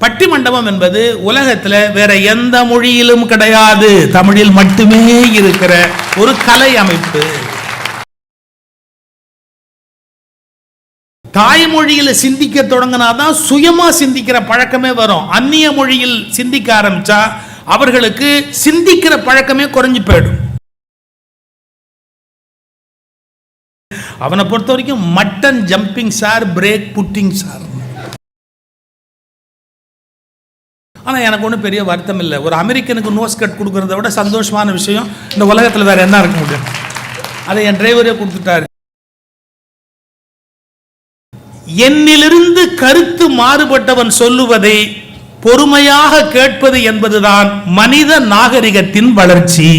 பட்டிமண்டபம் என்பது உலகத்தில் வேற எந்த மொழியிலும் கிடையாது, தமிழில் மட்டுமே இருக்கிற ஒரு கலை அமைப்பு. தாய்மொழியில் சிந்திக்க தொடங்கினாதான் சுயமா சிந்திக்கிற பழக்கமே வரும். அந்நிய மொழியில் சிந்திக்க ஆரம்பிச்சா அவர்களுக்கு சிந்திக்கிற பழக்கமே குறைஞ்சு போயிடும். அவனை பொறுத்த வரைக்கும் mutton jumping sir, break pudding sir. ஆனால் எனக்கு ஒன்றும் பெரிய வருத்தம் இல்லை. ஒரு அமெரிக்கனுக்கு நோஸ் கட் கொடுக்கறத விட சந்தோஷமான விஷயம் இந்த உலகத்தில் வேற என்ன இருக்க முடியும்? அதை என் டிரைவரே கொடுத்துட்டாரு. என்னிலிருந்து கருத்து மாறுபட்டவன் சொல்லுவதை பொறுமையாக கேட்பது என்பதுதான் மனித நாகரிகத்தின் வளர்ச்சி.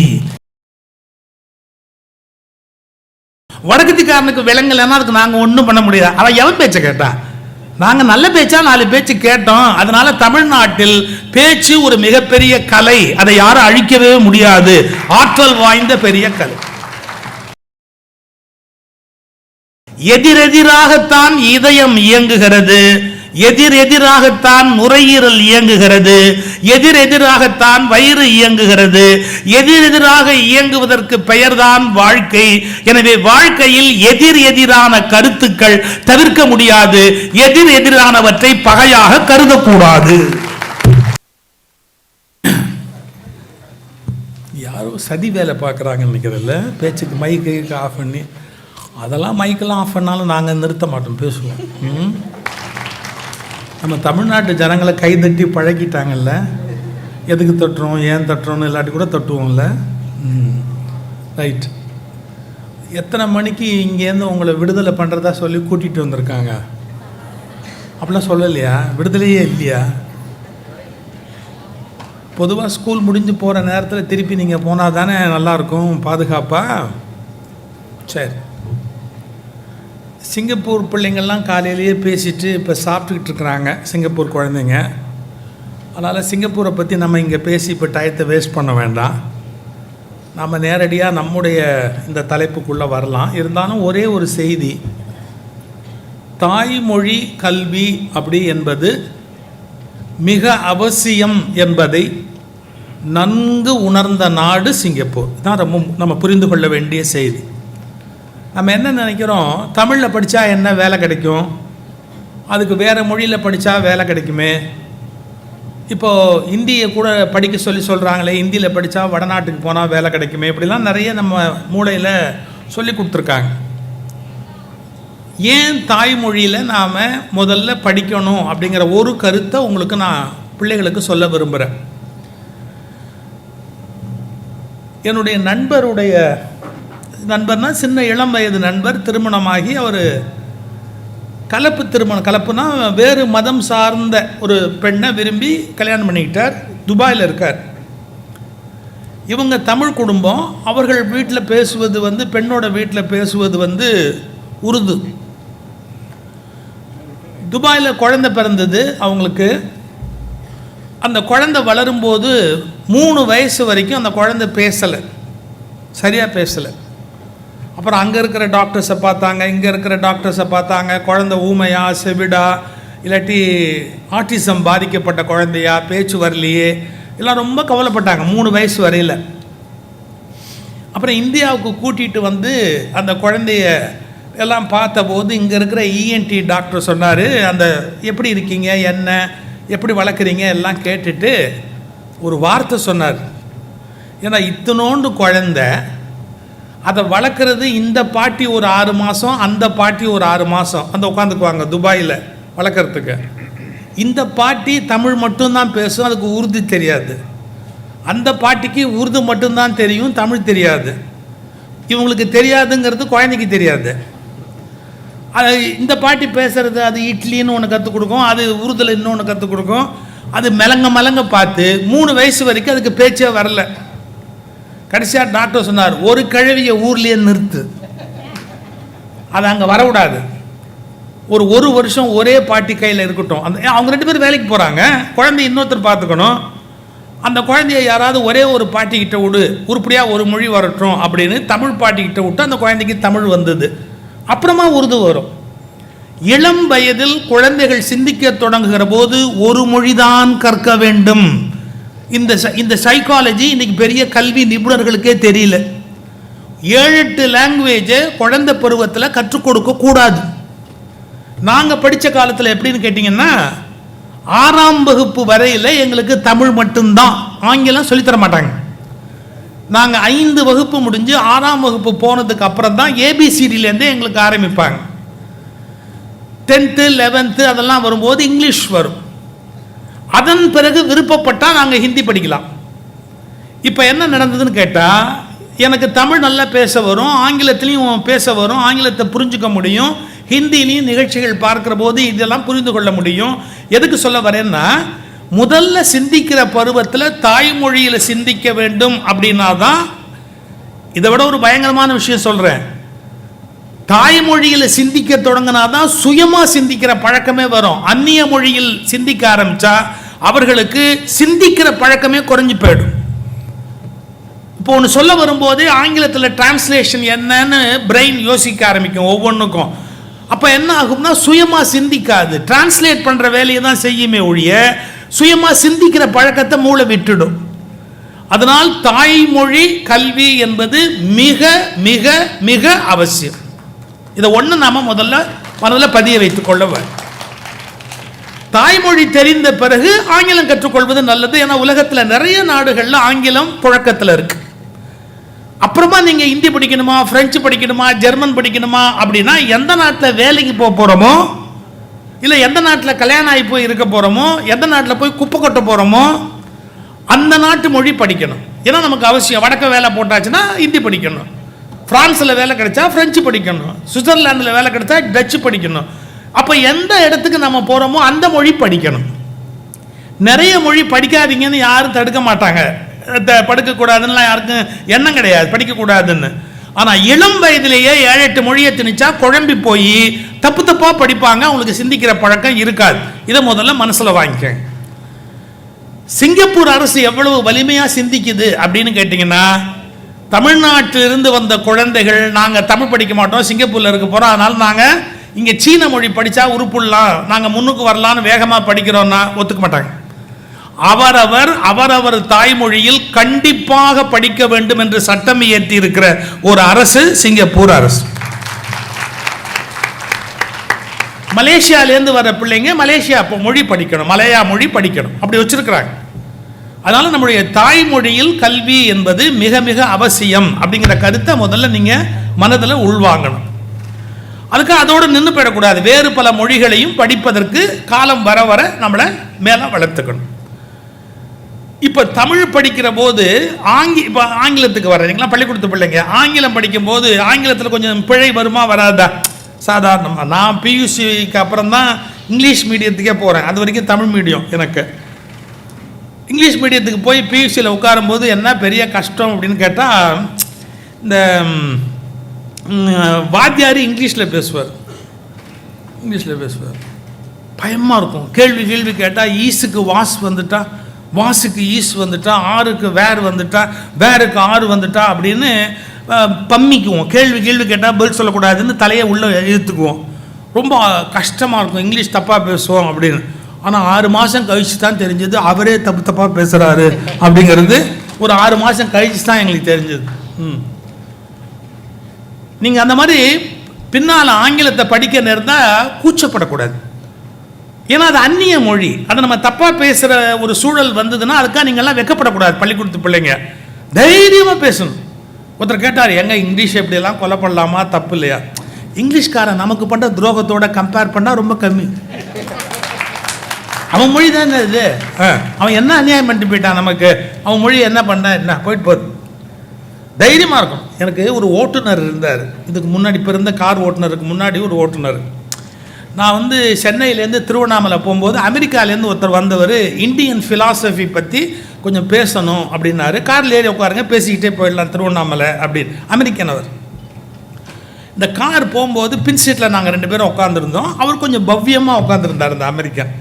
வடக்கத்திக்காரனுக்கு விலங்கலைன்னா அதுக்கு நாங்கள் ஒன்றும் பண்ண முடியாது. அவன் எவன் பேச்சை கேட்டா? நாங்கள் நல்ல பேச்சா 4 பேச்சு கேட்டோம். அதனால தமிழ்நாட்டில் பேச்சு ஒரு மிகப்பெரிய கலை, அதை யாரும் அழிக்கவே முடியாது. ஆற்றல் வாய்ந்த பெரிய கலை. எதிரெதிராகத்தான் இதயம் இயங்குகிறது, எதிரெதிராகத்தான் நுரையீரல் இயங்குகிறது, எதிரெதிராகத்தான் வயிறு இயங்குகிறது. எதிரெதிராக இயங்குவதற்கு பெயர்தான் வாழ்க்கை. எனவே வாழ்க்கையில் எதிரான கருத்துக்கள் தவிர்க்க முடியாது. எதிரானவற்றை பகையாக கருதக்கூடாது. யாரோ சதி வேலை பார்க்குறாங்கன்னு நினைக்கிறதில்ல. பேச்சுக்கு மைக்கு ஆஃப் பண்ணி, அதெல்லாம் மைக்கெல்லாம் ஆஃப் பண்ணாலும் நாங்கள் நிறுத்த மாட்டோம், பேசுவோம். நம்ம தமிழ்நாட்டு ஜனங்களை கைதட்டி பழகிட்டாங்கல்ல, எதுக்கு தட்டுறோம், ஏன் தட்டுறோன்னு இல்லாட்டி கூட தட்டுவோம்ல. ரைட். எத்தனை மணிக்கு இங்கேருந்து உங்களை விடுதலை பண்ணுறதா சொல்லி கூட்டிகிட்டு வந்திருக்காங்க? அப்படிலாம் சொல்லலையா? விடுதலையே இல்லையா? பொதுவாக ஸ்கூல் முடிஞ்சு போகிற நேரத்தில் திருப்பி நீங்கள் போனால் தானே நல்லாயிருக்கும், பாதுகாப்பாக. சரி, சிங்கப்பூர் பிள்ளைங்கள்லாம் காலையிலேயே பேசிட்டு இப்போ சாப்பிட்டுக்கிட்டு இருக்கிறாங்க, சிங்கப்பூர் குழந்தைங்க. அதனால் சிங்கப்பூரை பற்றி நம்ம இங்கே பேசி இப்போ டயத்தை வேஸ்ட் பண்ண வேண்டாம். நம்ம நேரடியாக நம்முடைய இந்த தலைப்புக்குள்ளே வரலாம். இருந்தாலும் ஒரே ஒரு செய்தி, தாய்மொழி கல்வி அப்படி என்பது மிக அவசியம் என்பதை நன்கு உணர்ந்த நாடு சிங்கப்பூர். தான் ரொம்ப நம்ம புரிந்து கொள்ள வேண்டிய செய்தி. நம்ம என்ன நினைக்கிறோம், தமிழில் படித்தா என்ன வேலை கிடைக்கும், அதுக்கு வேறு மொழியில் படித்தா வேலை கிடைக்குமே. இப்போது இந்தியை கூட படிக்க சொல்கிறாங்களே, இந்தியில் படித்தா வடநாட்டுக்கு போனால் வேலை கிடைக்குமே, இப்படிலாம் நிறைய நம்ம மூளையில் சொல்லி கொடுத்துருக்காங்க. ஏன் தாய்மொழியில் நாம் முதல்ல படிக்கணும் அப்படிங்கிற ஒரு கருத்தை உங்களுக்கு நான் பிள்ளைகளுக்கு சொல்ல விரும்புகிறேன். என்னுடைய நண்பர்னா சின்ன இளம் வயது நண்பர், திருமணமாகி அவர் கலப்புனா வேறு மதம் சார்ந்த ஒரு பெண்ணை விரும்பி கல்யாணம் பண்ணிக்கிட்டார். துபாயில் இருக்கார். இவங்க தமிழ் குடும்பம். அவர்கள் வீட்டில் பேசுவது பெண்ணோட வீட்டில் பேசுவது உருது. துபாயில் குழந்தை பிறந்தது அவங்களுக்கு. அந்த குழந்தை வளரும்போது 3 வயசு வரைக்கும் அந்த குழந்தை பேசலை, சரியாக பேசலை. அப்புறம் அங்கே இருக்கிற டாக்டர்ஸை பார்த்தாங்க, இங்கே இருக்கிற டாக்டர்ஸை பார்த்தாங்க. குழந்தை ஊமையா, செவிடா, இல்லாட்டி ஆட்டிசம் பாதிக்கப்பட்ட குழந்தையா, பேச்சு வரலையே, எல்லாம் ரொம்ப கவலைப்பட்டாங்க 3 வயசு வரையில். அப்புறம் இந்தியாவுக்கு கூட்டிகிட்டு வந்து அந்த குழந்தைய எல்லாம் பார்த்தபோது இங்கே இருக்கிற இஎன்டி டாக்டர் சொன்னார், அந்த எப்படி இருக்கீங்க, என்ன எப்படி வளர்க்குறீங்க எல்லாம் கேட்டுட்டு ஒரு வார்த்தை சொன்னார். ஏன்னா இத்தனோண்டு குழந்தை, அதை வளர்க்குறது இந்த பாட்டி ஒரு 6 மாதம், அந்த பாட்டி ஒரு 6 மாதம் அந்த உட்காந்துக்குவாங்க துபாயில் வளர்க்குறதுக்கு. இந்த பாட்டி தமிழ் மட்டும்தான் பேசும், அதுக்கு உருது தெரியாது. அந்த பாட்டிக்கு உருது மட்டும்தான் தெரியும், தமிழ் தெரியாது. இவங்களுக்கு தெரியாதுங்கிறது குழந்தைக்கு தெரியாது. அது இந்த பாட்டி பேசுகிறது, அது இட்லின்னு ஒன்று கற்றுக் கொடுக்கும், அது உருதில் இன்னொன்று கற்றுக் கொடுக்கும். அது மலங்க பார்த்து 3 வயசு வரைக்கும் அதுக்கு பேச்சே வரல. கடைசியாக டாக்டர் சொன்னார், ஒரு கிழவியை ஊர்லேயே நிறுத்து, அது அங்கே வரக்கூடாது. ஒரு வருஷம் ஒரே பாட்டி கையில் இருக்கட்டும். அவங்க 2 பேரும் வேலைக்கு போகிறாங்க, குழந்தை இன்னொருத்தர் பார்த்துக்கணும். அந்த குழந்தைய யாராவது ஒரே ஒரு பாட்டிக்கிட்ட விடு, உருப்படியாக ஒரு மொழி வரட்டும் அப்படின்னு தமிழ் பாட்டிக்கிட்ட விட்டு அந்த குழந்தைக்கு தமிழ் வந்தது. அப்புறமா உருது வரும். இளம் வயதில் குழந்தைகள் சிந்திக்க தொடங்குகிற போது ஒரு மொழிதான் கற்க வேண்டும். இந்த சைக்காலஜி இன்னைக்கு பெரிய கல்வி நிபுணர்களுக்கே தெரியல. 7-8 லாங்குவேஜை குழந்தை பருவத்தில் கற்றுக் கொடுக்க கூடாது. நாங்கள் படித்த காலத்தில் எப்படின்னு கேட்டிங்கன்னா, 6ஆம் வகுப்பு வரையில் எங்களுக்கு தமிழ் மட்டும்தான், ஆங்கிலம் சொல்லித்தர மாட்டாங்க. நாங்கள் 5 வகுப்பு முடிஞ்சு 6ஆம் வகுப்பு போனதுக்கு அப்புறம் தான் ஏபிசிடிலேருந்தே எங்களுக்கு ஆரம்பிப்பாங்க. 10th 11th அதெல்லாம் வரும்போது இங்கிலீஷ் வரும். அதன் பிறகு விருப்பப்பட்டால் நாங்கள் ஹிந்தி படிக்கலாம். இப்போ என்ன நடந்ததுன்னு கேட்டால், எனக்கு தமிழ் நல்லா பேச வரும், ஆங்கிலத்திலையும் பேச வரும், ஆங்கிலத்தை புரிஞ்சுக்க முடியும், ஹிந்திலையும் நிகழ்ச்சிகள் பார்க்குற போது இதெல்லாம் புரிந்து கொள்ள முடியும். எதுக்கு சொல்ல வரேன்னா, முதல்ல சிந்திக்கிற பருவத்தில் தாய்மொழியில் சிந்திக்க வேண்டும். அப்படின்னா தான், இதை விட ஒரு பயங்கரமான விஷயம் சொல்கிறேன், தாய்மொழியில் சிந்திக்க தொடங்கினாதான் சுயமாக சிந்திக்கிற பழக்கமே வரும். அந்நிய மொழியில் சிந்திக்க ஆரம்பித்தா அவர்களுக்கு சிந்திக்கிற பழக்கமே குறைஞ்சி போயிடும். இப்போ ஒன்று சொல்ல வரும்போது ஆங்கிலத்தில் டிரான்ஸ்லேஷன் என்னன்னு பிரெயின் யோசிக்க ஆரம்பிக்கும் ஒவ்வொன்றுக்கும். அப்போ என்ன ஆகும்னா, சுயமாக சிந்திக்காது, டிரான்ஸ்லேட் பண்ணுற வேலையை தான் செய்யுமே ஒழிய சுயமாக சிந்திக்கிற பழக்கத்தை மூளை விட்டுடும். அதனால் தாய்மொழி கல்வி என்பது மிக மிக மிக அவசியம். இதை ஒன்று நாம் முதல்ல பதிய வைத்துக் கொள்ள வேண்டும். தாய்மொழி தெரிந்த பிறகு ஆங்கிலம் கற்றுக்கொள்வது நல்லது. ஏன்னா உலகத்தில் நிறைய நாடுகளில் ஆங்கிலம் புழக்கத்தில் இருக்கு. அப்புறமா நீங்கள் ஹிந்தி படிக்கணுமா, பிரெஞ்சு படிக்கணுமா, ஜெர்மன் படிக்கணுமா அப்படின்னா, எந்த நாட்டில் வேலைக்கு போக போகிறோமோ, இல்லை எந்த நாட்டில் கல்யாணம் ஆகி போய் இருக்க போகிறோமோ, எந்த நாட்டில் போய் குப்பை கொட்ட போகிறோமோ, அந்த நாட்டு மொழி படிக்கணும். ஏன்னா நமக்கு அவசியம். வடக்க வேலை போட்டாச்சுன்னா ஹிந்தி படிக்கணும், பிரான்ஸில் வேலை கிடைச்சா பிரெஞ்சு படிக்கணும், சுவிட்சர்லாண்டில் வேலை கிடைச்சா டச்சு படிக்கணும். அப்போ எந்த இடத்துக்கு நம்ம போகிறோமோ அந்த மொழி படிக்கணும். நிறைய மொழி படிக்காதீங்கன்னு யாரும் தடுக்க மாட்டாங்க, படிக்கக்கூடாதுன்னா யாருக்கும் எண்ணம் கிடையாது படிக்கக்கூடாதுன்னு. ஆனால் இளம் வயதிலேயே 7-8 மொழியை திணிச்சா குழம்பி போய் தப்பு தப்பாக படிப்பாங்க, அவங்களுக்கு சிந்திக்கிற பழக்கம் இருக்காது. இதை முதல்ல மனசில் வாங்கிக்க. சிங்கப்பூர் அரசு எவ்வளவு வலிமையாக சிந்திக்குது அப்படின்னு கேட்டிங்கன்னா, தமிழ்நாட்டிலிருந்து வந்த குழந்தைகள், நாங்கள் தமிழ் படிக்க மாட்டோம், சிங்கப்பூரில் இருக்க போகிறோம், அதனால் நாங்கள் இங்கே சீன மொழி படித்தா உருப்புடலாம், நாங்கள் முன்னுக்கு வரலான்னு வேகமாக படிக்கிறோன்னா ஒத்துக்க மாட்டாங்க. அவரவர் தாய்மொழியில் கண்டிப்பாக படிக்க வேண்டும் என்று சட்டம் இயற்றி இருக்கிற ஒரு அரசு சிங்கப்பூர் அரசு. மலேசியாவிலேருந்து வர பிள்ளைங்க மலேசியா மொழி படிக்கணும், மலையா மொழி படிக்கணும், அப்படி வச்சிருக்கிறாங்க. அதனால நம்முடைய தாய்மொழியில் கல்வி என்பது மிக மிக அவசியம் அப்படிங்கிற கருத்தை முதல்ல நீங்க மனதில் உள்வாங்கணும். அதுக்கு அதோடு நின்று போயிடக்கூடாது. வேறு பல மொழிகளையும் படிப்பதற்கு காலம் வர வர நம்மளை மேலே வளர்த்துக்கணும். இப்போ தமிழ் படிக்கிற போது இப்போ ஆங்கிலத்துக்கு வர்றீங்களா, பள்ளிக்கூடத்து பிள்ளைங்க ஆங்கிலம் படிக்கும் போது ஆங்கிலத்தில் கொஞ்சம் பிழை வருமா வராதா? சாதாரணமாக நான் பியூசிக்கு அப்புறம் தான் இங்கிலீஷ் மீடியத்துக்கே போகிறேன். அது வரைக்கும் தமிழ் மீடியம். எனக்கு இங்கிலீஷ் மீடியத்துக்கு போய் பியூசியில் உட்காரும்போது என்ன பெரிய கஷ்டம் அப்படின்னு கேட்டால், இந்த வாத்தியார் இங்கிலீஷில் பேசுவார், பயமாக இருக்கும். கேள்வி கேட்டால் ஈஸுக்கு வாஸ் வந்துட்டா, வாசுக்கு ஈஸ் வந்துட்டா, ஆறுக்கு வேர் வந்துட்டா, வேருக்கு ஆறு வந்துட்டா அப்படின்னு பம்மிக்குவோம். கேள்வி கேட்டால் பதில் சொல்லக்கூடாதுன்னு தலையை உள்ளே இழுத்துக்குவோம். ரொம்ப கஷ்டமாக இருக்கும், இங்கிலீஷ் தப்பாக பேசுவோம் அப்படின்னு. ஆனால் 6 மாதம் கழிச்சு தான் தெரிஞ்சது அவரே தப்பாக பேசுகிறாரு அப்படிங்கிறது. ஒரு 6 மாதம் கழிச்சு தான் எங்களுக்கு தெரிஞ்சது. நீங்கள் அந்த மாதிரி பின்னால் ஆங்கிலத்தை படிக்க நேர்ந்தால் கூச்சப்படக்கூடாது. ஏன்னா அது அந்நிய மொழி, அதை நம்ம தப்பாக பேசுகிற ஒரு சூழல் வந்ததுன்னா அதுக்காக நீங்கள்லாம் வெக்கப்படக்கூடாது. பள்ளிக்கூடத்து பிள்ளைங்க தைரியமாக பேசணும். ஒருத்தர் கேட்டார், எங்க இங்கிலீஷ் எப்படியெல்லாம் கொலை பண்ணலாமா, தப்பு இல்லையா? இங்கிலீஷ்காரன் நமக்கு பண்ணுற துரோகத்தோட கம்பேர் பண்ணால் ரொம்ப கம்மி. அவன் மொழி தான் இது, அவன் என்ன அநியாயம் பண்ணிட்டு போயிட்டான் நமக்கு, அவன் மொழி என்ன பண்ண என்ன போயிட்டு போகுது. தைரியமாக இருக்கும். எனக்கு ஒரு ஓட்டுநர் இருந்தார், இதுக்கு முன்னாடி இப்போ இருந்த கார் ஓட்டுநருக்கு முன்னாடி ஒரு ஓட்டுநர். நான் சென்னையிலேருந்து திருவண்ணாமலை போகும்போது அமெரிக்காலேருந்து ஒருத்தர் வந்தவர் இந்தியன் ஃபிலாசபி பற்றி கொஞ்சம் பேசணும் அப்படின்னாரு. காரில் ஏறி உட்காருங்க, பேசிக்கிட்டே போயிடலாம் திருவண்ணாமலை அப்படின்னு. அமெரிக்கன் அவர். இந்த கார் போகும்போது பின் சீட்டில் நாங்கள் 2 பேரும் உட்காந்துருந்தோம். அவர் கொஞ்சம் பவ்யமாக உட்காந்துருந்தார் இந்த அமெரிக்கன்.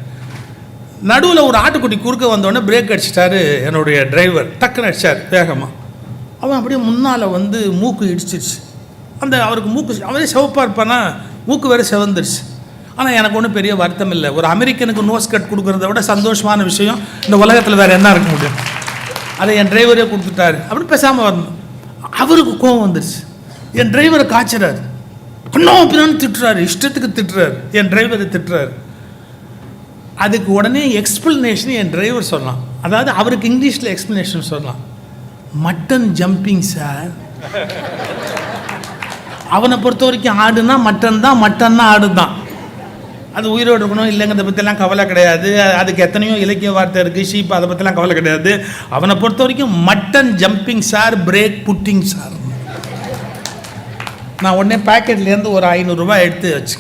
நடுவில் ஒரு ஆட்டுக்குட்டி குறுக்க வந்தோடனே பிரேக் அடிச்சிட்டாரு என்னுடைய டிரைவர், டக்குன்னு அடிச்சார் வேகமாக. அவன் அப்படியே முன்னால் மூக்கு இடிச்சிருச்சு. அவருக்கு மூக்கு, அவரே சிவப்பாக இருப்பானா, மூக்கு வேறு சிவந்துருச்சு. ஆனால் எனக்கு ஒன்றும் பெரிய வருத்தம் இல்லை. ஒரு அமெரிக்கனுக்கு நோஸ் கட் கொடுக்குறத விட சந்தோஷமான விஷயம் இந்த உலகத்தில் வேறு என்ன இருக்க முடியும். அதை என் டிரைவரே கொடுத்துட்டாரு அப்படின்னு பேசாமல் வரணும். அவருக்கு கோவம் வந்துருச்சு. என் டிரைவரை காய்ச்சறாரு, இன்னும் அப்படின்னு திட்டுறாரு, இஷ்டத்துக்கு திட்டுறாரு, என் டிரைவரை திட்டுறாரு. அதுக்கு உடனே எக்ஸ்பிளனேஷன் என் டிரைவர் சொல்லலாம். அதாவது அவருக்கு இங்கிலீஷில் எக்ஸ்பிளனேஷன் சொல்லலாம். Mutton jumping sir. அவனை பொறுத்த வரைக்கும் ஆடுனா மட்டன் தான், மட்டன்னா ஆடு தான். அது உயிரோடு இருக்கணும் இல்லைங்கிறத பற்றிலாம் கவலை கிடையாது. அதுக்கு எத்தனையோ இலக்கிய வார்த்தை இருக்குது. ஷீப் அதை பற்றிலாம் கவலை கிடையாது. அவனை பொறுத்த வரைக்கும் mutton jumping sir, break pudding sir. நான் உடனே பேக்கெட்லேருந்து ஒரு 500 ரூபாய் எடுத்து வச்சு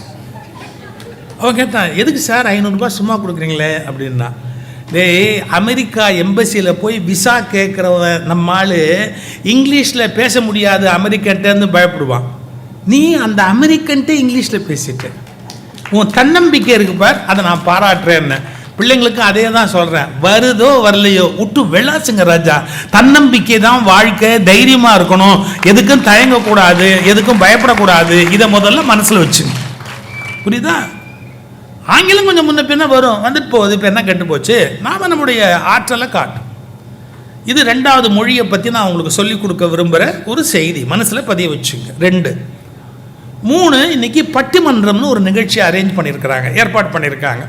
அவன் கேட்டான், எதுக்கு சார் 500 ரூபாய் சும்மா கொடுக்குறீங்களே அப்படின்னா. டேய், அமெரிக்கா எம்பசியில் போய் விசா கேட்குறவன் நம்ம ஆள் இங்கிலீஷில் பேச முடியாது அமெரிக்கன்ட்டேருந்து பயப்படுவான். நீ அந்த அமெரிக்கன்ட்டே இங்கிலீஷில் பேசிட்டு உன் தன்னம்பிக்கை இருக்கு பார், அதை நான் பாராட்டுறேன்னு. பிள்ளைங்களுக்கு அதே தான் சொல்கிறேன். வருதோ வரலையோ விட்டு வெள்ளாச்சுங்க ராஜா. தன்னம்பிக்கை தான் வாழ்க்கை. தைரியமாக இருக்கணும், எதுக்கும் தயங்கக்கூடாது, எதுக்கும் பயப்படக்கூடாது. இதை முதல்ல மனசில் வச்சுங்க. புரியுதா? ஆங்கிலம் கொஞ்சம் முன்ன பின்ன வரும், வந்துட்டு போகுது. இப்போ என்ன கெட்டு போச்சு, நாம் நம்முடைய ஆற்றலை காட்டும். இது 2வது மொழியை பற்றி நான் உங்களுக்கு சொல்லிக் கொடுக்க விரும்புகிற ஒரு செய்தி. மனசில் பதிய வச்சுங்க. 2. 3, இன்னைக்கு பட்டிமன்றம்னு ஒரு நிகழ்ச்சி அரேஞ்ச் பண்ணியிருக்கிறாங்க, ஏற்பாடு பண்ணியிருக்காங்க.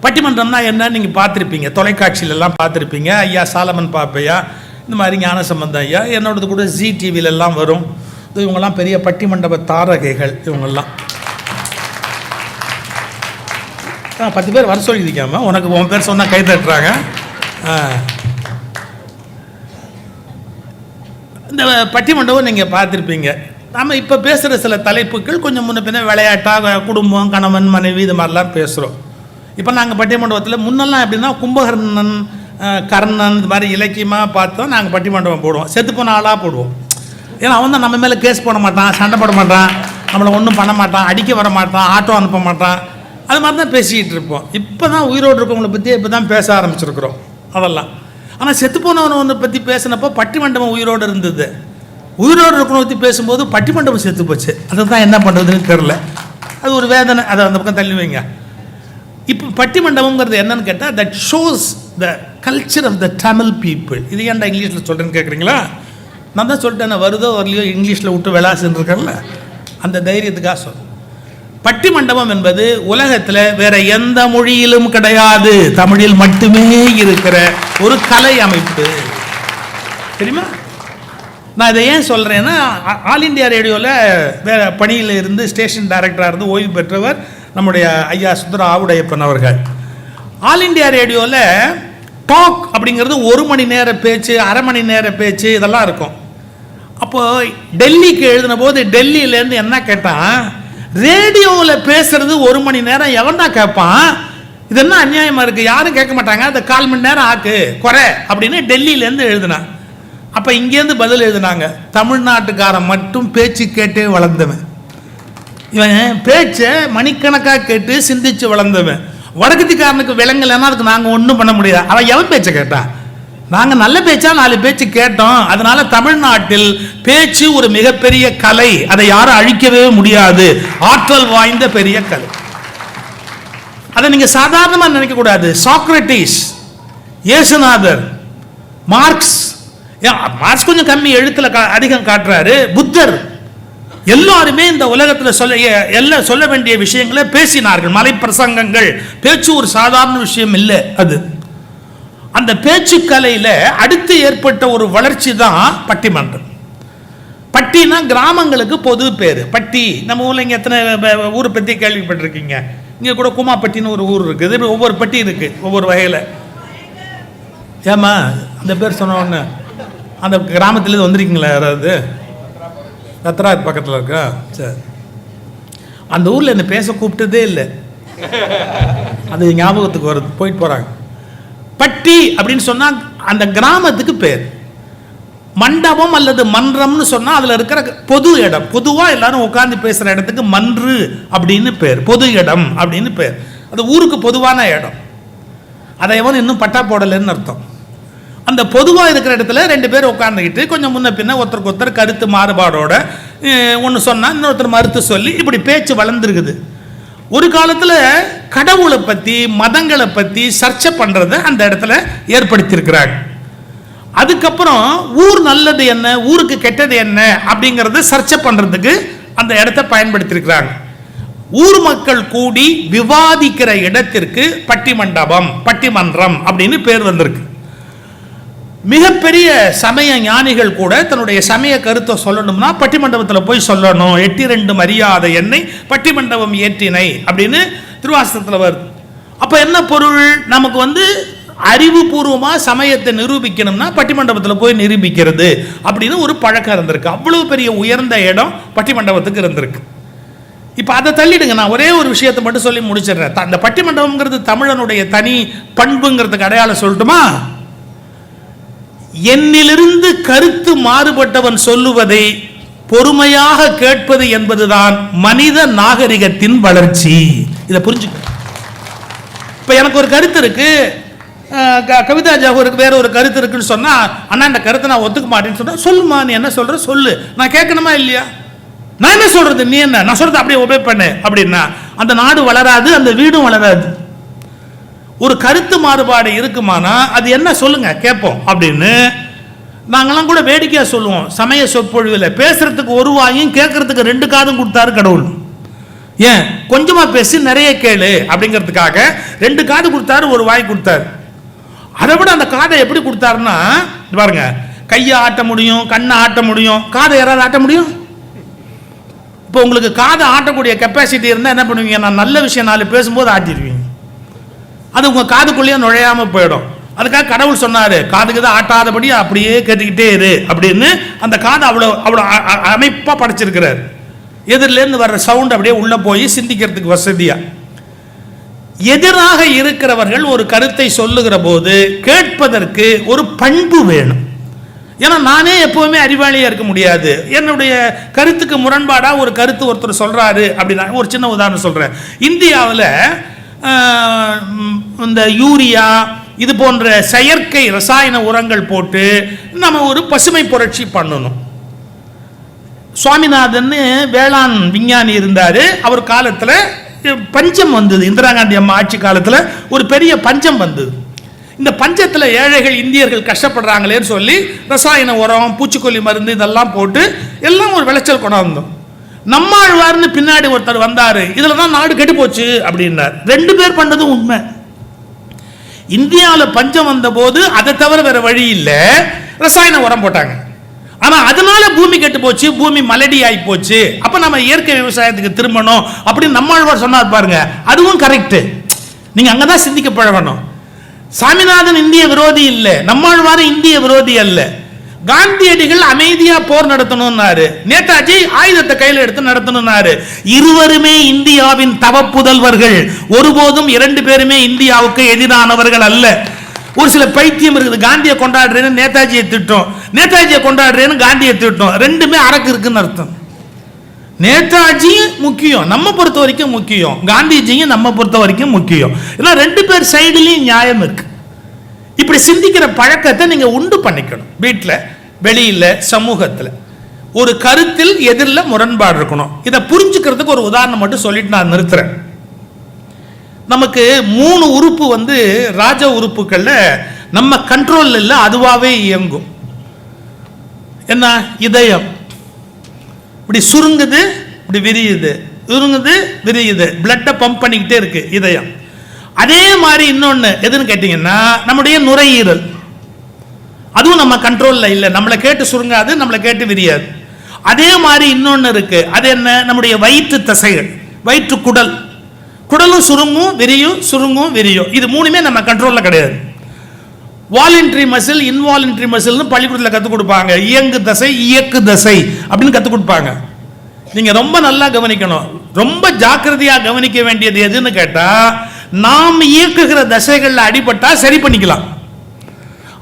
பட்டிமன்றம்னா என்ன நீங்கள் பார்த்துருப்பீங்க, தொலைக்காட்சியிலெல்லாம் பார்த்துருப்பீங்க. ஐயா சாலமன் பாப்பையா, இந்த மாதிரி ஞானசம்பந்தம் ஐயா, என்னோடது கூட ஜி டிவிலெல்லாம் வரும். இவங்கெல்லாம் பெரிய பட்டிமண்டப தாரகைகள். இவங்கெல்லாம் 10 பேர் வர சொல்லியிருக்காம உனக்கு உன் பேர் சொன்னால் கை தட்டுறாங்க. இந்த பட்டிமண்டபம் நீங்கள் பார்த்துருப்பீங்க. நம்ம இப்போ பேசுகிற சில தலைப்புகள் கொஞ்சம் முன்ன பின்ன விளையாட்டாக, குடும்பம், கணவன், மனைவி, இது மாதிரிலாம் பேசுகிறோம். இப்போ நாங்கள் பட்டிமண்டபத்தில் முன்னெல்லாம் எப்படின்னா கும்பகர்ணன், கர்ணன், இது மாதிரி இலக்கியமாக பார்த்தோம். நாங்கள் பட்டிமண்டபம் போடுவோம், செத்து போன ஆளாக போடுவோம். ஏன்னா அவன் தான் நம்ம மேலே கேஸ் போட மாட்டான், சண்டை போட மாட்டான், நம்மளை ஒன்றும் பண்ண மாட்டான், அடிக்க வர மாட்டான், ஆட்டோ அனுப்ப மாட்டான். அது மாதிரி தான் பேசிக்கிட்டு இருப்போம். இப்போ தான் உயிரோடு இருக்கவங்களை பற்றி இப்போ தான் பேச ஆரம்பிச்சிருக்கிறோம் அதெல்லாம். ஆனால் செத்து போனவனை ஒன்றை பற்றி பேசினப்போ பட்டிமண்டபம் உயிரோடு இருந்தது. உயிரோடு இருக்கவனை பற்றி பேசும்போது பட்டிமண்டபம் செத்து போச்சு. அதை தான் என்ன பண்ணுறதுன்னு தெரில. அது ஒரு வேதனை. அதை அந்த பக்கம் தள்ளி வைங்க. இப்போ பட்டிமண்டபங்கிறது என்னன்னு கேட்டால், that shows the culture of the Tamil people. இது ஏன்டா இங்கிலீஷில் சொல்கிறேன்னு கேட்குறீங்களா? நான் தான் சொல்லிட்டேன், வருதோ வரலையோ இங்கிலீஷில் விட்டு விளாசுன்னு இருக்கேன்ல, அந்த தைரியத்துக்காக சொல்கிறேன். பட்டிமண்டபம் என்பது உலகத்தில் வேற எந்த மொழியிலும் கிடையாது, தமிழில் மட்டுமே இருக்கிற ஒரு கலை அமைப்பு. தெரியுமா? நான் இதை ஏன் சொல்கிறேன்னா, ஆல் இண்டியா ரேடியோவில் வேற பணியில் இருந்து ஸ்டேஷன் டைரக்டராக இருந்து ஓய்வு பெற்றவர் நம்முடைய ஐயா சுந்தர ஆவுடையப்பன் அவர்கள். ஆல் இண்டியா ரேடியோவில் டாக் அப்படிங்கிறது 1 மணி நேர பேச்சு, அரை மணி நேர பேச்சு, இதெல்லாம் இருக்கும். அப்போது டெல்லிக்கு எழுதின போது டெல்லியிலேருந்து என்ன கேட்டான், ரேடியோவில் பேசுறது 1 மணி நேரம் எவன் தான் கேட்பான், இது என்ன அநியாயமாக இருக்குது, யாரும் கேட்க மாட்டாங்க, அதை 1/4 மணி நேரம் ஆக்கு குறை அப்படின்னு டெல்லியிலேருந்து எழுதினான். அப்போ இங்கேருந்து பதில் எழுதினாங்க, தமிழ்நாட்டுக்காரன் மட்டும் பேச்சு கேட்டே வளர்ந்தவன், இவன் பேச்சை மணிக்கணக்காக கேட்டு சிந்திச்சு வளர்ந்தவன். வடக்கத்திக்காரனுக்கு விலங்குலன்னா அதுக்கு நாங்கள் ஒன்றும் பண்ண முடியாது. அவன் எவன் பேச்சை கேட்டான்? நாங்கள் நல்ல பேச்சா 4 பேச்சு கேட்டோம். அதனால தமிழ்நாட்டில் பேச்சு ஒரு மிகப்பெரிய கலை, அதை யாரும் அழிக்கவே முடியாது, ஆற்றல் வாய்ந்த பெரிய கலை. அதை நீங்கள் சாதாரணமாக நினைக்கக்கூடாது. சாக்ரட்டிஸ், இயேசுநாதர், மார்க்ஸ் கொஞ்சம் கம்மி எழுத்தில் அதிகம் காட்டுறாரு, புத்தர், எல்லாருமே இந்த உலகத்தில் சொல்ல வேண்டிய விஷயங்களை பேசினார்கள். மலை பிரசங்கங்கள். பேச்சு ஒரு சாதாரண விஷயம் இல்லை. அது அந்த பேச்சு கலையில் அடுத்து ஏற்பட்ட ஒரு வளர்ச்சி தான் பட்டிமன்றம். பட்டினா கிராமங்களுக்கு பொது பேர். பட்டி நம்ம ஊரில் இங்கே எத்தனை ஊரை பற்றி கேள்விப்பட்டிருக்கீங்க? இங்கே கூட குமாப்பட்டின்னு ஒரு ஊர் இருக்குது. ஒவ்வொரு பட்டி இருக்குது ஒவ்வொரு வகையில். ஏமா அந்த பேர் சொன்ன ஒன்று அந்த கிராமத்துலேருந்து வந்திருக்கீங்களா யாராவது? ரத்ராத் பக்கத்தில் இருக்கா? சரி. அந்த ஊரில் என்னை பேச கூப்பிட்டதே இல்லை, அது ஞாபகத்துக்கு வருது, போயிட்டு போகிறாங்க. பட்டி அப்படின்னு சொன்னால் அந்த கிராமத்துக்கு பேர். மண்டபம் அல்லது மன்றம்னு சொன்னால் அதில் இருக்கிற பொது இடம், பொதுவாக எல்லாரும் உட்காந்து பேசுகிற இடத்துக்கு மன்று அப்படின்னு பேர், பொது இடம் அப்படின்னு பேர். அது ஊருக்கு பொதுவான இடம். அதை எவன் இன்னும் பட்டா போடலைன்னு அர்த்தம். அந்த பொதுவாக இருக்கிற இடத்துல 2 பேர் உட்காந்துக்கிட்டு கொஞ்சம் முன்ன பின்ன ஒருத்தருக்கு ஒருத்தர் கருத்து மாறுபாடோட ஒன்று சொன்னால் இன்னொருத்தர் மறுத்து சொல்லி இப்படி பேச்சு வளர்ந்துருக்குது. ஒரு காலத்தில் கடவுளை பற்றி மதங்களை பற்றி சர்ச்சை பண்ணுறதை அந்த இடத்துல ஏற்படுத்தியிருக்கிறாங்க. அதுக்கப்புறம் ஊர் நல்லது என்ன, ஊருக்கு கெட்டது என்ன அப்படிங்கிறத சர்ச்சை பண்ணுறதுக்கு அந்த இடத்த பயன்படுத்தியிருக்கிறாங்க. ஊர் மக்கள் கூடி விவாதிக்கிற இடத்திற்கு பட்டிமண்டபம், பட்டிமன்றம் அப்படின்னு பேர் வந்திருக்கு. மிகப்பெரிய சமய ஞானிகள் கூட தன்னுடைய சமய கருத்தை சொல்லணும்னா பட்டிமண்டபத்தில் போய் சொல்லணும். 8 மரியாதை என்னை பட்டிமண்டபம் ஏற்றினை அப்படின்னு திருவாசகத்தில் வருது. அப்போ என்ன பொருள்? நமக்கு அறிவுபூர்வமாக சமயத்தை நிரூபிக்கணும்னா பட்டிமண்டபத்தில் போய் நிரூபிக்கிறது அப்படின்னு ஒரு பழக்கம் இருந்திருக்கு. அவ்வளோ பெரிய உயர்ந்த இடம் பட்டிமண்டபத்துக்கு இருந்திருக்கு. இப்போ அதை தள்ளிடுங்க, நான் ஒரே ஒரு விஷயத்தை மட்டும் சொல்லி முடிச்சிடுறேன். அந்த பட்டிமண்டபம்ங்கிறது தமிழனுடைய தனி பண்புங்கிறதுக்கு அடையாளம் சொல்லட்டுமா? என்னிலிருந்து கருத்து மாறுபட்டவன் சொல்லுவதை பொறுமையாக கேட்பது என்பதுதான் மனித நாகரிகத்தின் வளர்ச்சி. இதை புரிஞ்சுக்க. இப்போ எனக்கு ஒரு கருத்து இருக்கு, கவிதா ஜாகூருக்கு வேற ஒரு கருத்து இருக்குன்னு சொன்னா, அண்ணா இந்த கருத்தை நான் ஒத்துக்க மாட்டேன்னு சொன்னா, சொல்லுமா நீ என்ன சொல்ற சொல்லு, நான் கேட்கணுமா இல்லையா? நான் என்ன சொல்றது, நீ என்ன, நான் சொல்றது அப்படியே ஒபே பண்ணு அப்படின்னா அந்த நாடு வளராது, அந்த வீடும் வளராது. ஒரு கருத்து மாறுபாடு இருக்குமானா அது என்ன சொல்லுங்க கேட்போம் அப்படின்னு நாங்கெல்லாம் கூட வேடிக்கையா சொல்லுவோம். சமய சொற்பொழிவில் பேசுறதுக்கு ஒரு வாயும் கேட்கறதுக்கு 2 காதும் கொடுத்தாரு கடவுள். ஏன்? கொஞ்சமா பேசி நிறைய கேளு அப்படிங்கிறதுக்காக 2 காது கொடுத்தாரு, ஒரு வாய் கொடுத்தாரு. அதை விட அந்த காதை எப்படி கொடுத்தாருன்னா, பாருங்க, கையை ஆட்ட முடியும், கண்ணை ஆட்ட முடியும், காதை யாராவது ஆட்ட முடியும்? இப்போ உங்களுக்கு காதை ஆட்டக்கூடிய கெப்பாசிட்டி இருந்தால் என்ன பண்ணுவீங்க? நான் நல்ல விஷயம் 4 பேசும்போது ஆட்டிடுவீங்க, அது உங்கள் காதுக்குள்ளேயே நுழையாமல் போயிடும். அதுக்காக கடவுள் சொன்னார், காதுக்கு தான் ஆட்டாதபடி அப்படியே கேட்டுக்கிட்டே இரு அப்படின்னு. அந்த காதை அவ்வளோ அவ்வளோ அமைப்பாக படைச்சிருக்கிறார். எதிரிலேருந்து வர்ற சவுண்ட் அப்படியே உள்ளே போய் சிந்திக்கிறதுக்கு வசதியாக. எதிராக இருக்கிறவர்கள் ஒரு கருத்தை சொல்லுகிற போது கேட்பதற்கு ஒரு பண்பு வேணும். ஏன்னா நானே எப்பவுமே அறிவாளியாக இருக்க முடியாது. என்னுடைய கருத்துக்கு முரண்பாடாக ஒரு கருத்து ஒருத்தர் சொல்கிறாரு அப்படின்னா, ஒரு சின்ன உதாரணம் சொல்கிறேன். இந்தியாவில் இந்த யூரியா இது போன்ற செயற்கை ரசாயன உரங்கள் போட்டு நம்ம ஒரு பசுமை புரட்சி பண்ணணும். சுவாமிநாதன் வேளாண் விஞ்ஞானி இருந்தார். அவர் காலத்தில் பஞ்சம் வந்தது. இந்திரா காந்தி அம்மா ஆட்சி காலத்தில் ஒரு பெரிய பஞ்சம் வந்தது. இந்த பஞ்சத்தில் ஏழைகள் இந்தியர்கள் கஷ்டப்படுறாங்களேன்னு சொல்லி ரசாயன உரம், பூச்சிக்கொல்லி மருந்து இதெல்லாம் போட்டு எல்லாம் ஒரு விளைச்சல் கொண்டாந்தோம். நம்மாழ்வார்னு பின்னாடி ஒருத்தர் வந்தார், இதில் தான் நாடு கெட்டு போச்சு அப்படின்னார். 2 பேர் பண்ணதும் உண்மை. இந்தியாவில் பஞ்சம் வந்த போது அதை தவிர வேற வழி இல்லை, ரசாயன உரம் போட்டாங்க. ஆனால் அதனால பூமி கெட்டு போச்சு, பூமி மலடி ஆகி போச்சு. அப்போ நம்ம இயற்கை விவசாயத்துக்கு திரும்பணும் அப்படின்னு நம்மாழ்வார் சொன்னார் பாருங்க, அதுவும் கரெக்டு. நீங்கள் அங்கே தான் சிந்திக்க பழகணும். சாமிநாதன் இந்திய விரோதி இல்லை, நம்மாழ்வார் இந்திய விரோதி அல்ல. காந்தியடிகள் அமைதியா போர் நடத்தணும்னாரு, நேதாஜி ஆயுதத்தை கையில் எடுத்து நடத்தணும்னாரு. இருவருமே இந்தியாவின் தவ புதல்வர்கள். ஒருபோதும் 2 பேருமே இந்தியாவுக்கு எதிரானவர்கள் அல்ல. ஒரு சில பைத்தியம் இருக்குது, காந்தியை கொண்டாடுறேன்னு நேதாஜியை திட்டம், நேதாஜியை கொண்டாடுறேன்னு காந்தியை திட்டம். 2மே அரக்கு இருக்குன்னு அர்த்தம். நேதாஜி முக்கியம், நம்ம பொறுத்த வரைக்கும் முக்கியம். காந்திஜியும் நம்ம பொறுத்த வரைக்கும் முக்கியம். ஏன்னா 2 பேர் சைடுலையும் நியாயம் இருக்கு. இப்படி சிந்திக்கிற பழக்கத்தை நீங்க உண்டு பண்ணிக்கணும். வீட்டில், வெளியில், சமூகத்தில் ஒரு கருத்தில் எதிரில் முரண்பாடு இருக்கணும். இதை புரிஞ்சுக்கிறதுக்கு ஒரு உதாரணம் மட்டும் சொல்லிட்டு நான் நிறுத்துறேன். நமக்கு 3 உறுப்பு ராஜ உறுப்புகள்ல நம்ம கண்ட்ரோல் இல்லை, அதுவாகவே இயங்கும். என்ன? இதயம் இப்படி சுருங்குது, இப்படி விரியுது, சுருங்குது, விரியுது, பிளட்டை பம்ப் பண்ணிக்கிட்டே இருக்கு இதயம். அதே மாதிரி இன்னொன்று எதுன்னு கேட்டீங்கன்னா நம்முடைய நுரையீரல், அதுவும் நம்ம கண்ட்ரோல்ல இல்லை, நம்மளை கேட்டு சுருங்காது, நம்மளை கேட்டு விரியாது. அதே மாதிரி இன்னொன்று இருக்கு, அது என்ன? நம்முடைய வயிற்று தசைகள், வயிற்று குடல், குடலும் சுருங்கும் விரியும், சுருங்கும் விரியும். இது 3மே நம்ம கண்ட்ரோல்ல கிடையாது. வாலண்டரி மசில், இன்வாலண்டரி மசில்னு பள்ளிக்கூடத்தில் கற்றுக் கொடுப்பாங்க. இயங்கு தசை, இயக்கு தசை அப்படின்னு கற்றுக் கொடுப்பாங்க. நீங்க ரொம்ப நல்லா கவனிக்கணும். ரொம்ப ஜாக்கிரதையா கவனிக்க வேண்டியது எதுன்னு கேட்டா, நாம் இயக்குகிற தசைகள்ல அடிபட்டா சரி பண்ணிக்கலாம்.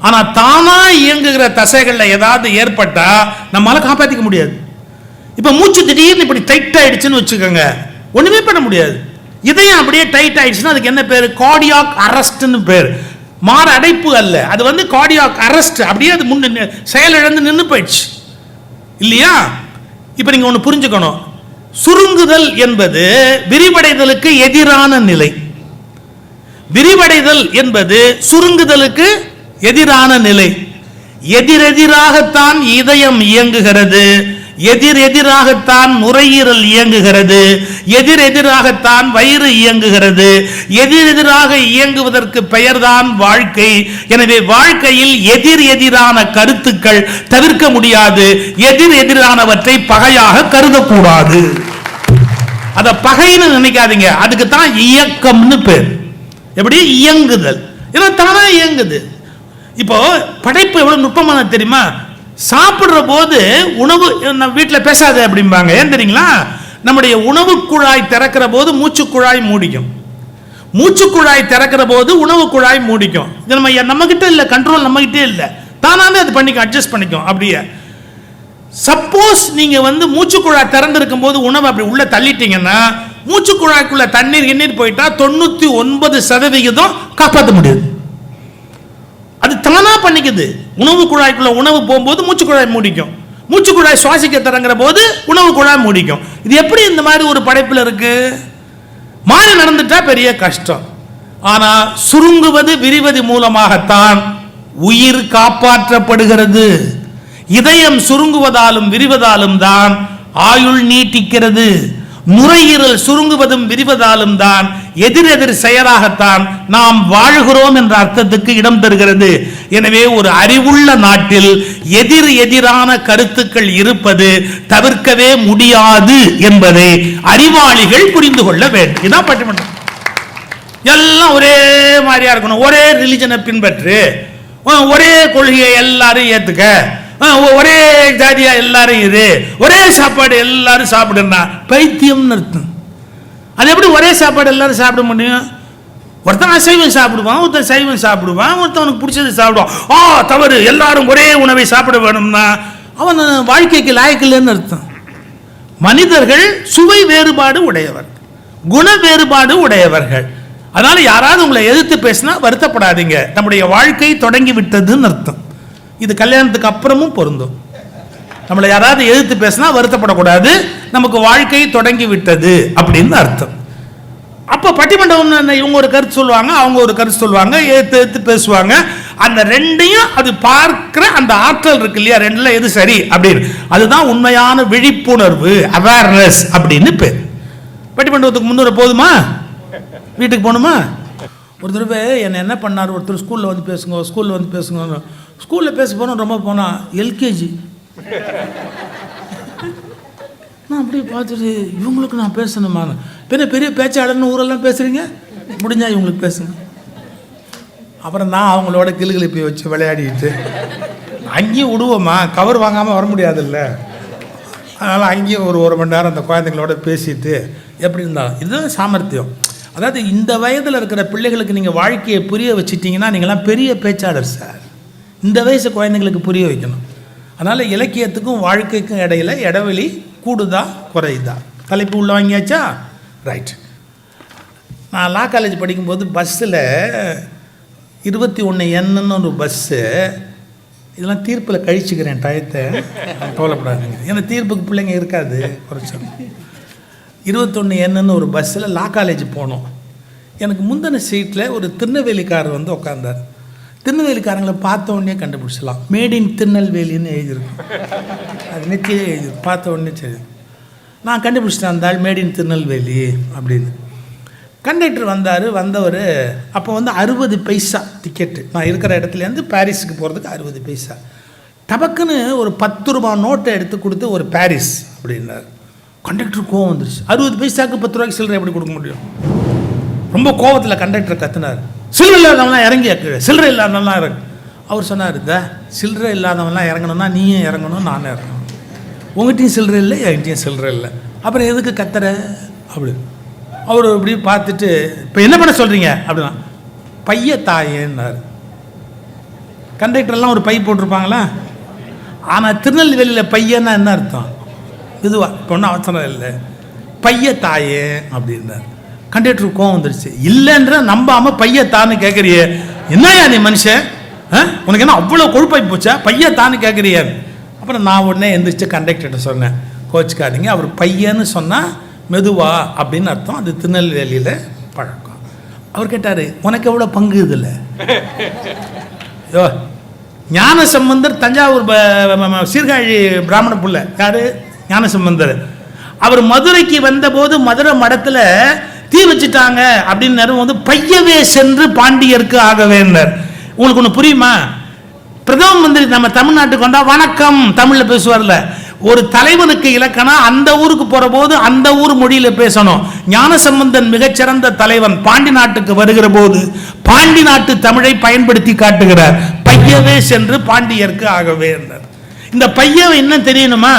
ஆனா தானா இயங்குகிற தசைகள்ல ஏதாவது ஏற்பட்டா நம்மளால காப்பாற்றிக்க முடியாது. இப்ப மூச்சு திடீர்னு இப்படி டைட் ஆயிடுச்சுன்னு வச்சுக்கோங்க, ஒண்ணுமே பண்ண முடியாது. இதயம் அப்படியே டைட் ஆயிடுச்சுன்னா அதுக்கு என்ன பேரு? கார்டியாக் அரெஸ்ட்னு பேர். மாற அடைப்பு அல்ல, அது கார்டியாக் அரெஸ்ட். அப்படியே அது செயலிழந்து நின்று போயிடுச்சு இல்லையா? இப்ப நீங்க ஒண்ணு புரிஞ்சுக்கணும், சுருங்குதல் என்பது விரிவடைதலுக்கு எதிரான நிலை. விரிவடைதல் என்பது சுருங்குதலுக்கு எதிரான நிலை. எதிரெதிராகத்தான் இதயம் இயங்குகிறது, எதிரெதிராகத்தான் நுரையீரல் இயங்குகிறது, எதிரெதிராகத்தான் வயிறு இயங்குகிறது. எதிரெதிராக இயங்குவதற்கு பெயர்தான் வாழ்க்கை. எனவே வாழ்க்கையில் எதிரான கருத்துக்கள் தவிர்க்க முடியாது. எதிரானவற்றை பகையாக கருதக்கூடாது. அத பகைன்னு நினைக்காதீங்க, அதுக்கு தான் இயக்கம்னு பேர். எப்படி இயங்குதல், ஏன்னா தானா இயங்குது. இப்போ படைப்பு எவ்வளவு நுட்பமான தெரியுமா? சாப்பிடுற போது உணவு வீட்டில் பேசாத அப்படிம்பாங்க. ஏன் தெரியுங்களா? நம்முடைய உணவு குழாய் திறக்கிற போது மூச்சு குழாய் மூடிக்கும், மூச்சு குழாய் திறக்கிற போது உணவு குழாய் மூடிக்கும். இது நம்ம கிட்ட இல்லை, கண்ட்ரோல் நம்ம கிட்டே இல்லை, தானாவே அது பண்ணிக்கும், அட்ஜஸ்ட் பண்ணிக்கும். அப்படியே சப்போஸ் நீங்க மூச்சு குழாய் திறந்திருக்கும் போது உணவு அப்படி உள்ள தள்ளிட்டீங்கன்னா மூச்சு குழாய்க்குள்ள தண்ணீர் போயிட்டா 99% காப்பாற்ற முடியாது. அது தானா பண்ணிக்குது. உணவு குழாய்க்குள்ள உணவு போகும்போது மூச்சு குழாய் மூடிக்கும், மூச்சு குழாய் சுவாசிக்க தொடங்குற போது உணவு குழாய் மூடிக்கும். இது எப்படி இந்த மாதிரி ஒரு படைப்பில் இருக்கு? மாறி நடந்துட்டா பெரிய கஷ்டம். ஆனா சுருங்குவது விரிவது மூலமாகத்தான் உயிர் காப்பாற்றப்படுகிறது. இதயம் சுருங்குவதாலும் விரிவதாலும் தான் ஆயுள் நீட்டிக்கிறது. நுரையீரல் சுருங்குவதும் விரிவதாலும் தான் எதிரெதிர் செயலாகத்தான் நாம் வாழ்கிறோம் என்ற அர்த்தத்துக்கு இடம் தருகிறது. எனவே ஒரு அறிவுள்ள நாட்டில் எதிரான கருத்துக்கள் இருப்பது தவிர்க்கவே முடியாது என்பதை அறிவாளிகள் புரிந்து கொள்ள வேண்டும். இதான் பட்டிமன்றம். எல்லாம் ஒரே மாதிரியா இருக்கணும், ஒரே ரிலிஜனை பின்பற்று, ஒரே கொள்கையை எல்லாரும் ஏத்துக்க, ஒரே ஜாதியா எல்லாரும் இரு, ஒரே சாப்பாடு எல்லாரும் சாப்பிடுனா பைத்தியம்னு அர்த்தம். அது எப்படி ஒரே சாப்பாடு எல்லாரும் சாப்பிட முடியும்? ஒருத்தன் அசைவம் சாப்பிடுவான், ஒருத்தன் சைவம் சாப்பிடுவான், ஒருத்தவனுக்கு பிடிச்சது சாப்பிடுவான். தவறு, எல்லாரும் ஒரே உணவை சாப்பிட வேணும்னா அவன் வாழ்க்கைக்கு லாயக்கில்லைன்னு அர்த்தம். மனிதர்கள் சுவை வேறுபாடு உடையவர், குண வேறுபாடு உடையவர்கள். அதனால யாராவது உங்களை எதிர்த்து பேசினா வருத்தப்படாதீங்க, நம்முடைய வாழ்க்கை தொடங்கி விட்டதுன்னு அர்த்தம். இது கல்யாணத்துக்கு அப்புறமும் பொருந்தும். நம்மளை யாராவது எதிர்த்து பேசினா வருத்தப்படக்கூடாது, நமக்கு வாழ்க்கை தொடங்கி விட்டது அப்படின்னு அர்த்தம். அப்ப பட்டிமன்றம் இவங்க ஒரு கருத்து சொல்லுவாங்க, அவங்க ஒரு கருத்து சொல்லுவாங்க, எதிர்த்து பேசுவாங்க. அந்த ரெண்டையும் அது பார்க்கிற அந்த ஆற்றல் இருக்கு இல்லையா, ரெண்டுல எது சரி அப்படின்னு, அதுதான் உண்மையான விழிப்புணர்வு, அவேர்னஸ் அப்படின்னு பேர். பட்டிமன்றத்துக்கு முன்னூறு போதுமா? வீட்டுக்கு போகணுமா? ஒரு தடவை என்ன பண்ணார், ஒருத்தர் ஸ்கூலில் பேசுங்க, ஸ்கூலில் பேசுங்க. ஸ்கூலில் பேச போனோம், ரொம்ப போனால் எல்கேஜி. நான் அப்படியே பார்த்துட்டு இவங்களுக்கு நான் பேசணுமா? பெரிய பேச்சாளர்னு ஊரெல்லாம் பேசுகிறீங்க, முடிஞ்சா இவங்களுக்கு பேசுங்க. அப்புறம் நான் அவங்களோட கிளுகிளிப்பி வச்சு விளையாடிட்டு அங்கேயும் விடுவோமா, கவர் வாங்காமல் வர முடியாதுல்ல. அதனால் அங்கேயும் ஒரு மணி நேரம் அந்த குழந்தைங்களோட பேசிட்டு எப்படி இருந்தாலும் இதுதான் சாமர்த்தியம். அதாவது இந்த வயதில் இருக்கிற பிள்ளைகளுக்கு நீங்கள் வாழ்க்கையை புரிய வச்சுட்டிங்கன்னா நீங்களாம் பெரிய பேச்சாளர் சார். இந்த வயசு குழந்தைங்களுக்கு புரிய வைக்கணும். அதனால் இலக்கியத்துக்கும் வாழ்க்கைக்கும் இடையில இடைவெளி கூடுதா குறையுதா? தலைப்பு உள்ள வாங்கியாச்சா? ரைட். நான் லா காலேஜ் படிக்கும்போது பஸ்ஸில் 21Nன்னு ஒரு பஸ்ஸு, இதெல்லாம் தீர்ப்பில் கழிச்சுக்கிறேன் டயத்தை, கவலைப்படாதீங்க. ஏன்னா தீர்ப்புக்கு பிள்ளைங்க இருக்காது, குறைச்சோம். 21Nன்னு ஒரு பஸ்ஸில் லா காலேஜ் போனோம். எனக்கு முந்தின சீட்டில் ஒரு திருநெல்வேலிக்காரர் உட்கார்ந்தார். திருநெல்வேலிக்காரங்களை பார்த்த உடனே கண்டுபிடிச்சலாம், மேட் இன் திருநெல்வேலின்னு எழுதியிருக்கும். அது நெத்தியே எழுதியிருக்கும், பார்த்த உடனே சரி. நான் கண்டுபிடிச்சிட்டேன் அந்த ஆள் மேட் இன் திருநெல்வேலி அப்படின்னு. கண்டக்டர் வந்தவர் அப்போ 60 பைசா டிக்கெட்டு. நான் இருக்கிற இடத்துலேருந்து பாரிஸுக்கு போகிறதுக்கு 60 பைசா. டபக்குன்னு ஒரு 10 ரூபா நோட்டை எடுத்து கொடுத்து ஒரு பாரிஸ் அப்படின்னார். கண்டக்டர் கோவம் வந்துருச்சு. 60 பைசாவுக்கு 10 ரூபாய்க்கு சில்லறை எப்படி கொடுக்க முடியும்? ரொம்ப கோவத்தில் கண்டக்டர் கத்துனார், சில்லறை இல்லாதவன்லாம் இறங்கி சில்லறை இல்லாதவன்லாம் இறங்கு. அவர் சொன்னார், சில்லறை இல்லாதவன்லாம் இறங்கணும்னா நீயும் இறங்கணும், நானும் இறங்கணும். உங்கள்கிட்டையும் சில்லறை இல்லை, என்கிட்டையும் சில்லறை இல்லை, அப்புறம் எதுக்கு கத்துற அப்படி. அவர் இப்படி பார்த்துட்டு, இப்போ என்ன பண்ண சொல்கிறீங்க அப்படின்னா, பைய தாயேன்னார். கண்டக்டர்லாம் ஒரு பை போட்டிருப்பாங்களா? ஆனால் திருநெல்வேலியில் பையன்னா என்ன அர்த்தம்? இதுவா இப்போ ஒன்றும் அவசரம் இல்லை, பைய தாயே அப்படின்னார். கண்டக்டருக்கு கோவம் வந்துருச்சு. இல்லைன்ற நம்பாமல் பையத்தான்னு கேட்குறியே, என்னையா நீ மனுஷன், உனக்கு என்ன அவ்வளோ கொழுப்பாகி போச்சா, பையத்தான்னு கேட்குறிய? அப்புறம் நான் உடனே எந்திரிச்சு கண்டக்டர்கிட்ட சொன்னேன், கோச்சிக்காதீங்க. அவர் பையன்னு சொன்னால் மெதுவா அப்படின்னு அர்த்தம். அது திருநெல்வேலியில் பழக்கம். அவர் கேட்டார், உனக்கு எவ்வளோ பங்கு இதில்? யோ, ஞானசம்பந்தர் தஞ்சாவூர் சீர்காழி பிராமண புள்ள. யார்? ஞானசம்பந்தர். அவர் மதுரைக்கு வந்தபோது மதுரை மடத்தில் தீ வச்சுட்டாங்க அப்படின்னு வந்து பையவே சென்று பாண்டியருக்கு ஆகவேன்னார். உங்களுக்கு ஒன்று புரியுமா? பிரதம மந்திரி நம்ம தமிழ்நாட்டுக்கு வந்தா வணக்கம் தமிழ்ல பேசுவார்ல. ஒரு தலைவனுக்கு இலக்கணம் அந்த ஊருக்கு போற போது அந்த ஊர் மொழியில பேசணும். ஞானசம்பந்தன் மிகச்சிறந்த தலைவன். பாண்டி நாட்டுக்கு வருகிற போது பாண்டி நாட்டு தமிழை பயன்படுத்தி காட்டுகிறார். பையவே சென்று பாண்டியருக்கு ஆகவே என்றார். இந்த பையவை என்ன தெரியணுமா?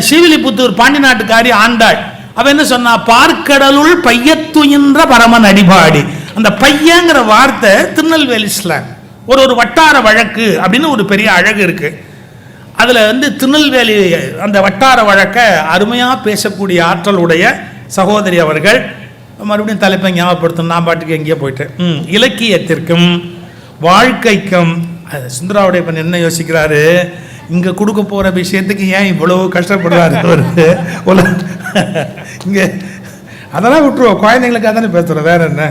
ஸ்ரீவில்லிபுத்தூர் பாண்டி நாட்டுக்காரி ஆண்டாள் அவ என்ன சொன்னா? பார்க்கடலுள் பையத்துயின்ற பரமன் அடிபாடி. அந்த பையங்கிற வார்த்தை திருநெல்வேலி ஸ்லாங். ஒரு வட்டார வழக்கு அப்படின்னு ஒரு பெரிய அழகு இருக்கு. அதில் வந்து திருநெல்வேலி அந்த வட்டார வழக்கை அருமையாக பேசக்கூடிய ஆற்றலுடைய சகோதரி அவர்கள். மறுபடியும் தலைப்பை ஞாபகப்படுத்தணும், நான் பாட்டுக்கு எங்கேயோ போயிட்டேன். இலக்கியத்திற்கும் வாழ்க்கைக்கும் சுந்தராவுடைய பண்ண என்ன யோசிக்கிறாரு? இங்கே கொடுக்க போகிற விஷயத்துக்கு ஏன் இவ்வளவு கஷ்டப்படுறாரு இங்கே? அதெல்லாம் விட்டுருவோம், குழந்தைங்களுக்கு அதானே பேசுகிறோம், வேற என்ன?